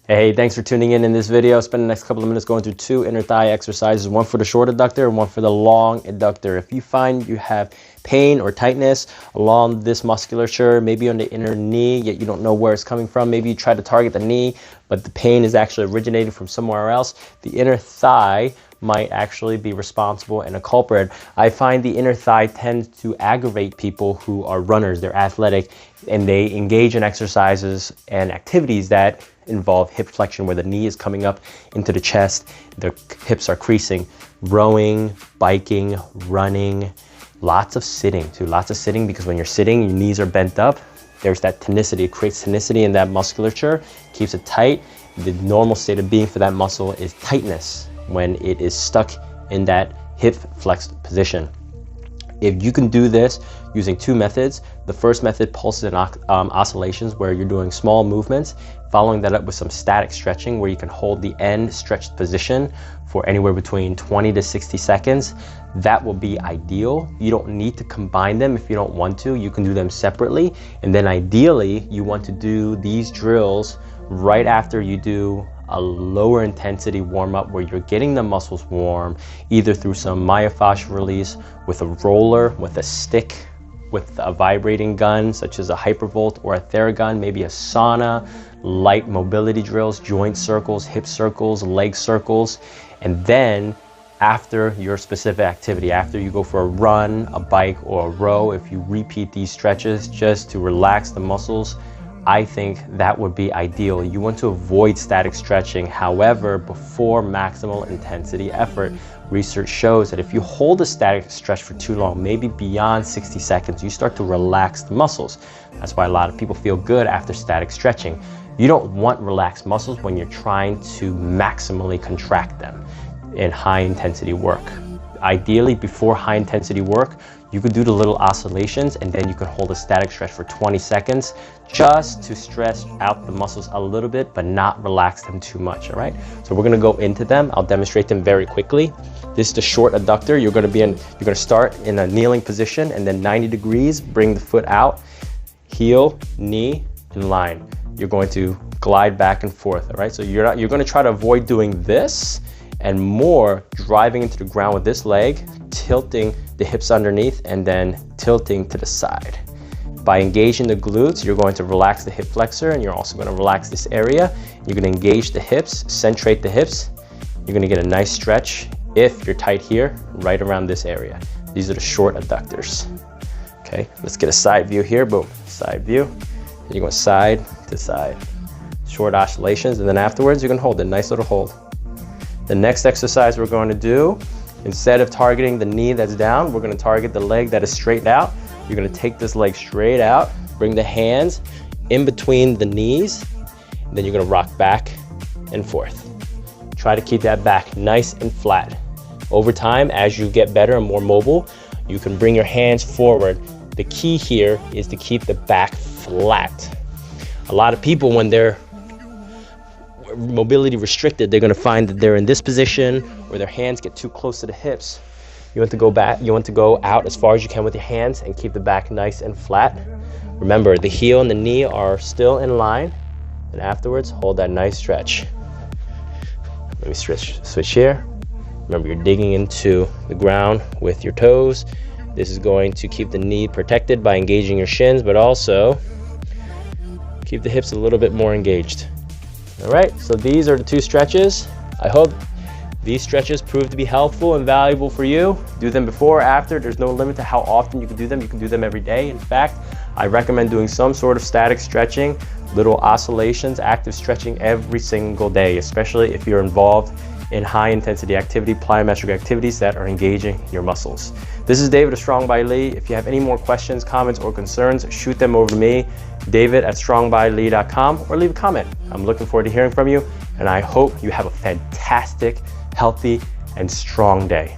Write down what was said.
Hey, thanks for tuning in this video. Spend the next couple of minutes going through two inner thigh exercises, one for the short adductor and one for the long adductor. If you find you have pain or tightness along this musculature, maybe on the inner knee, yet you don't know where it's coming from, maybe you try to target the knee, but the pain is actually originating from somewhere else, the inner thigh might actually be responsible and a culprit. I find the inner thigh tends to aggravate people who are runners, they're athletic, and they engage in exercises and activities that involve hip flexion where the knee is coming up into the chest, the hips are creasing. Rowing, biking, running, lots of sitting too, lots of sitting, because when you're sitting, your knees are bent up. There's that tonicity, it creates tonicity in that musculature, keeps it tight. The normal state of being for that muscle is tightness when it is stuck in that hip flexed position. If you can do this using two methods, the first method, pulses and oscillations, where you're doing small movements, following that up with some static stretching where you can hold the end stretched position for anywhere between 20 to 60 seconds. That will be ideal. You don't need to combine them if you don't want to. You can do them separately. And then ideally, you want to do these drills right after you do a lower intensity warm up where you're getting the muscles warm, either through some myofascial release with a roller, with a stick, with a vibrating gun such as a hypervolt or a theragun, maybe a sauna, light mobility drills, joint circles, hip circles, leg circles. And then after your specific activity, after you go for a run, a bike, or a row, if you repeat these stretches just to relax the muscles, I think that would be ideal. You want to avoid static stretching. However, before maximal intensity effort, research shows that if you hold a static stretch for too long, maybe beyond 60 seconds, you start to relax the muscles. That's why a lot of people feel good after static stretching. You don't want relaxed muscles when you're trying to maximally contract them in high intensity work. Ideally, before high intensity work, you could do the little oscillations and then you could hold a static stretch for 20 seconds just to stretch out the muscles a little bit, but not relax them too much, all right? So we're gonna go into them. I'll demonstrate them very quickly. This is the short adductor. You're gonna start in a kneeling position and then 90 degrees, bring the foot out, heel, knee, in line. You're going to glide back and forth, all right? So you're gonna try to avoid doing this and more driving into the ground with this leg, tilting the hips underneath and then tilting to the side. By engaging the glutes, you're going to relax the hip flexor and you're also going to relax this area. You're going to engage the hips, centrate the hips. You're going to get a nice stretch if you're tight here, right around this area. These are the short adductors. Okay, let's get a side view here. Boom, side view. And you're going side to side. Short oscillations, and then afterwards you're going to hold a nice little hold. The next exercise we're going to do, instead of targeting the knee that's down, we're going to target the leg that is straight out. You're going to take this leg straight out, bring the hands in between the knees, and then you're going to rock back and forth. Try to keep that back nice and flat. Over time, as you get better and more mobile, you can bring your hands forward. The key here is to keep the back flat. A lot of people, when they're mobility restricted, they're going to find that they're in this position where their hands get too close to the hips. You want to go back, you want to go out as far as you can with your hands and keep the back nice and flat. Remember, the heel and the knee are still in line, and afterwards hold that nice stretch. Let me switch here. Remember, you're digging into the ground with your toes. This is going to keep the knee protected by engaging your shins, but also keep the hips a little bit more engaged. All right, so these are the two stretches. I hope these stretches prove to be helpful and valuable for you. Do them before or after. There's no limit to how often you can do them. You can do them every day. In fact, I recommend doing some sort of static stretching, little oscillations, active stretching every single day, especially if you're involved in high intensity activity, plyometric activities that are engaging your muscles. This is David of Strong by Lee. If you have any more questions, comments, or concerns, shoot them over to me, david@strongbylee.com, or leave a comment. I'm looking forward to hearing from you, and I hope you have a fantastic, healthy, and strong day.